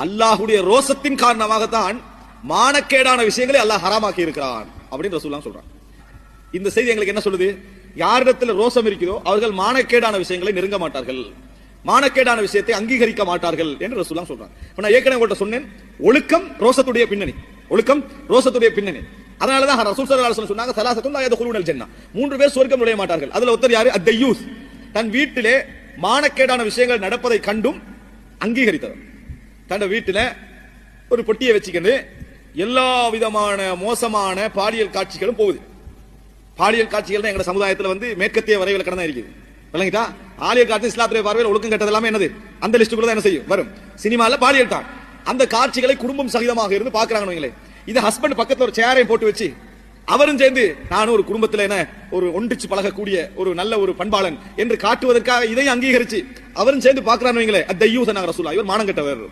அல்லாஹ்வுடைய ரோசத்தின் காரணமாகத்தான் மானக்கேடான விஷயங்களை அல்லாஹ் ஹராமாக்கி இருக்கிறான் அப்படின்னு ரசூலுல்லாஹ் சொல்றான். இந்த செய்தி எங்களுக்கு என்ன சொல்லுது? யாரிடத்தில் ரோசம் இருக்கிறதோ அவர்கள் மானக்கேடான விஷயங்களை நெருங்க மாட்டார்கள், மானக்கேடான விஷயத்தை அங்கீகரிக்க மாட்டார்கள் என்று ரசூலுல்லாஹ் சொல்றான். இப்ப நான் ஏற்கனவே உங்கள்கிட்ட சொன்னேன், ஒழுக்கம் ரோசத்துடைய பின்னணி, ஒழுக்கம் ரோசத்துடைய பின்னணி. அதனாலதான் ரசூல் ஸல்லல்லாஹு அலைஹி வஸல்லம் சொன்னாங்க, ஸலாஸத்துன் லா யதுகுலூனல் ஜன்னah, 3 பேர் சொர்க்கம் நுழைய மாட்டார்கள். அதுல ஒருத்தர் யாரு? அத்-தய்யூஸ், தன் வீட்டிலே மானக்கேடான விஷயங்கள் நடப்பதை கண்டும் அங்கீகரித்தவர். தன் வீட்டில ஒரு பொட்டியை வச்சுக்கிட்டு எல்லா விதமான மோசமான பாலியல் காட்சிகளும் போகுது. பாலியல் காட்சிகள் தான் எங்க சமுதாயத்தில் மேற்கத்திய வரைவில் கடந்து இருக்குது. விளங்கிட்டா? பாலியல் காட்சி இஸ்லாத்துடைய பார்வையில் ஒழுக்கம் கெட்டது எல்லாமே என்னது? அந்த லிஸ்டுக்குள்ள என்ன செய்யும்? வரும். சினிமால பாலியல் தான். அந்த காட்சிகளை குடும்பம் சகிதமாக இருந்து பாக்குறாங்க. இது ஹஸ்பண்ட் பக்கத்துல ஒரு சேரையும் போட்டு வச்சு அவரும் சேர்ந்து நானும் ஒரு குடும்பத்தில் என்ன ஒரு ஒன்றிச்சு பழகக்கூடிய ஒரு நல்ல ஒரு பண்பாளன் என்று காட்டுவதற்காக இதை அங்கீகரிச்சு அவரும் சேர்ந்து பாக்குறாங்க. அத்-தய்யூஸ் ரசூலுல்லாஹ், இவர் மானம் கெட்டவர்.